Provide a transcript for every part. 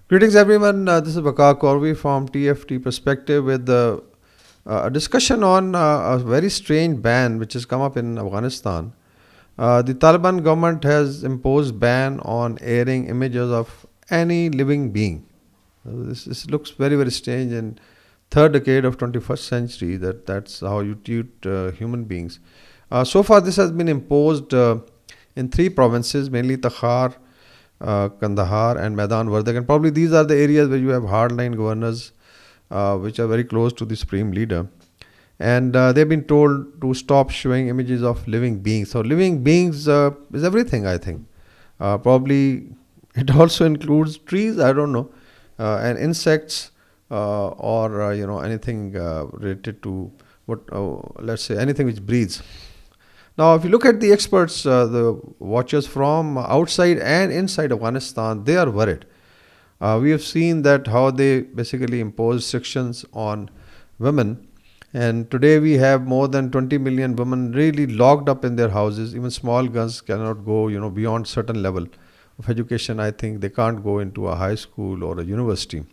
Greetings, everyone. This is Bakar Korvi from TFT Perspective with a discussion on a very strange ban which has come up in Afghanistan. The Taliban government has imposed ban on airing images of any living being. This looks very, very strange in third decade of 21st century that's how you treat human beings. So far, this has been imposed in three provinces, mainly Takhar, Kandahar, and Maidan Vardak. And probably these are the areas where you have hardline governors, which are very close to the supreme leader. And they've been told to stop showing images of living beings. So, living beings is everything, I think. Probably it also includes trees, I don't know, and insects, or anything related to what, let's say, anything which breathes. Now, if you look at the experts, the watchers from outside and inside Afghanistan, they are worried. We have seen that how they basically impose restrictions on women, and today we have more than 20 million women really locked up in their houses. Even small girls cannot go, beyond certain level of education. I think they can't go into a high school or a university.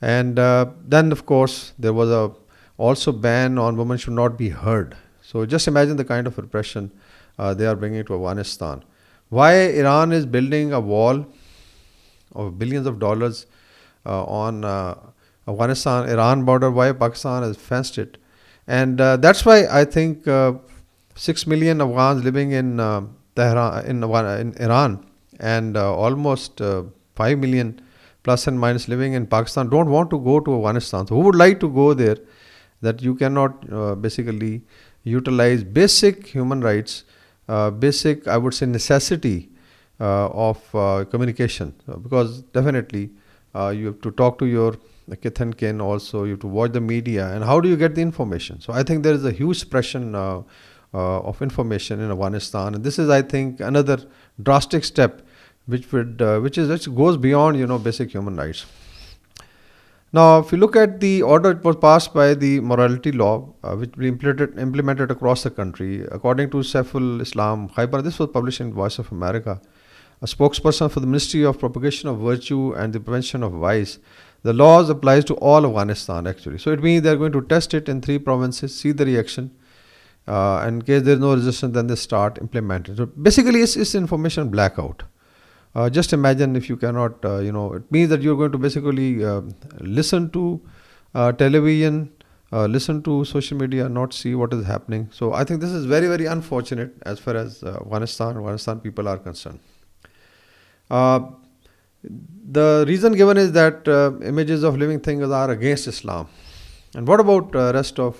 And then, of course, there was a also ban on women should not be heard. So just imagine the kind of repression they are bringing to Afghanistan. Why Iran is building a wall of billions of dollars on Afghanistan-Iran border? Why Pakistan has fenced it? And that's why I think 6 million Afghans living in Tehran, in Iran, and almost 5 million plus and minus living in Pakistan don't want to go to Afghanistan. So who would like to go there? That you cannot basically utilize basic human rights, basic, I would say, necessity of communication. Because definitely you have to talk to your kith and kin also, you have to watch the media, and how do you get the information? So I think there is a huge suppression of information in Afghanistan, and this is, I think, another drastic step which goes beyond basic human rights. Now, if you look at the order, it was passed by the morality law, which we implemented across the country. According to Saiful Islam Khaibar, this was published in Voice of America, a spokesperson for the Ministry of Propagation of Virtue and the Prevention of Vice. The laws applies to all Afghanistan actually. So it means they are going to test it in three provinces, see the reaction. In case there is no resistance, then they start implementing. So basically, it's information blackout. Just imagine if you cannot, it means that you're going to basically listen to television, listen to social media, not see what is happening. So I think this is very, very unfortunate as far as Afghanistan people are concerned. Uh, the reason given is that images of living things are against Islam. And what about rest of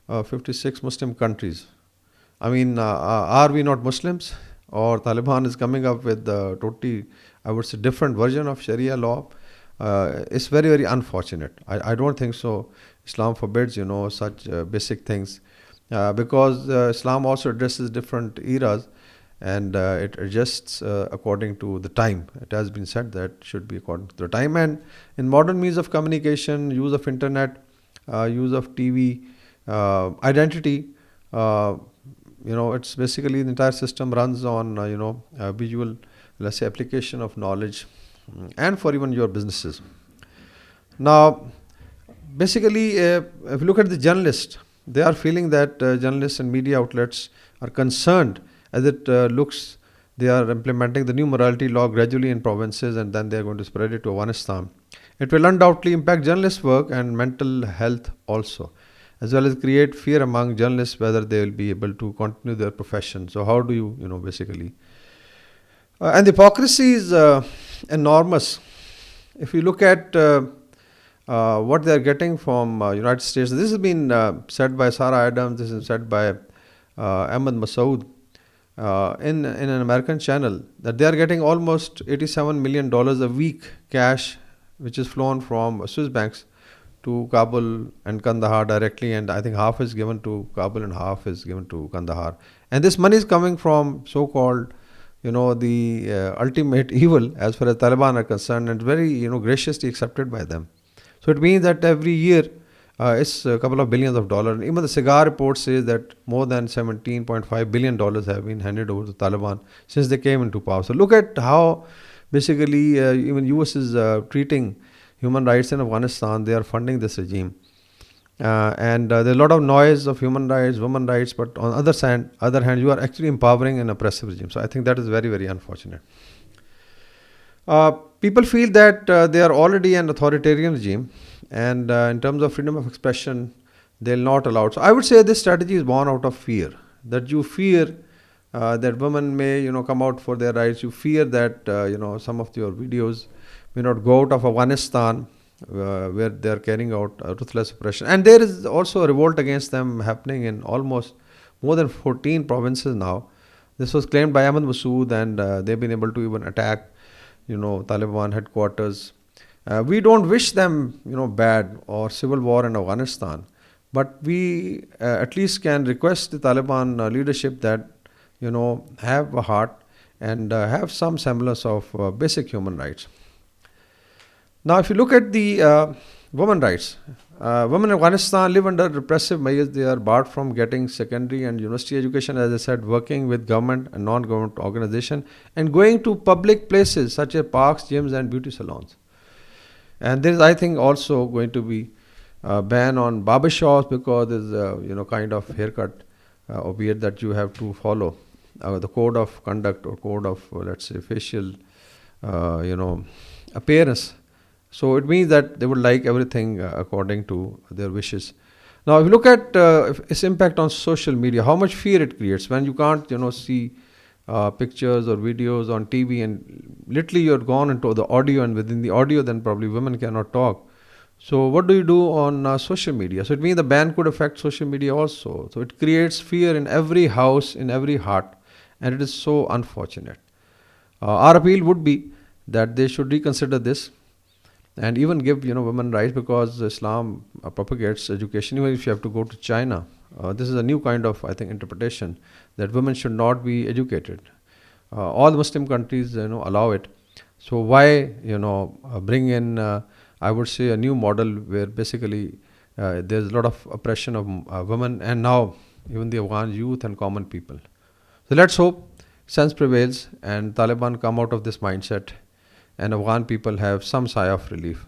56 Muslim countries? I mean, are we not Muslims? Or Taliban is coming up with a totally, I would say, different version of Sharia law? It's very, very unfortunate. I don't think so. Islam forbids, such basic things, because Islam also addresses different eras, and it adjusts according to the time. It has been said that should be according to the time. And in modern means of communication, use of internet, use of TV, identity, it's basically the entire system runs on visual, let's say, application of knowledge, and for even your businesses. Now, basically, if you look at the journalists, they are feeling that journalists and media outlets are concerned, as it looks they are implementing the new morality law gradually in provinces, and then they are going to spread it to Afghanistan. It will undoubtedly impact journalists' work and mental health also, as well as create fear among journalists whether they will be able to continue their profession. So how do you, basically? And the hypocrisy is enormous. If you look at what they are getting from United States, this has been said by Sarah Adams, this is said by Ahmed Masood in an American channel, that they are getting almost $87 million a week cash, which is flown from Swiss banks to Kabul and Kandahar directly, and I think half is given to Kabul and half is given to Kandahar. And this money is coming from so-called, the ultimate evil as far as Taliban are concerned, and very, graciously accepted by them. So it means that every year it's a couple of billions of dollars. Even the cigar report says that more than $17.5 billion have been handed over to Taliban since they came into power. So look at how Basically, even US is treating human rights in Afghanistan. They are funding this regime. And there's a lot of noise of human rights, women rights, but on other hand, you are actually empowering an oppressive regime. So I think that is very, very unfortunate. People feel that they are already an authoritarian regime, and in terms of freedom of expression, they'll not allow it. So I would say this strategy is born out of fear. That you fear that women may, come out for their rights. You fear that, some of your videos may not go out of Afghanistan, where they are carrying out ruthless oppression. And there is also a revolt against them happening in almost more than 14 provinces now. This was claimed by Ahmed Massoud, and they've been able to even attack, Taliban headquarters. We don't wish them, bad or civil war in Afghanistan, but we at least can request the Taliban leadership that, have a heart and have some semblance of basic human rights. Now, if you look at the women rights, women in Afghanistan live under repressive measures. They are barred from getting secondary and university education, as I said, working with government and non-government organization, and going to public places such as parks, gyms, and beauty salons. And there is, I think, also going to be a ban on barber shops, because there's a kind of haircut or beard that you have to follow. The code of conduct or code of, let's say, facial, appearance. So it means that they would like everything according to their wishes. Now, if you look at its impact on social media, how much fear it creates when you can't, see pictures or videos on TV, and literally you're gone into the audio, and within the audio, then probably women cannot talk. So what do you do on social media? So it means the ban could affect social media also. So it creates fear in every house, in every heart, and it is so unfortunate. Our appeal would be that they should reconsider this and even give, women rights, because Islam propagates education. Even if you have to go to China, this is a new kind of, I think, interpretation that women should not be educated. All Muslim countries, allow it. So why, bring in, I would say, a new model where basically there's a lot of oppression of women, and now even the Afghan youth and common people. So let's hope sense prevails and Taliban come out of this mindset, and Afghan people have some sigh of relief.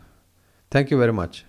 Thank you very much.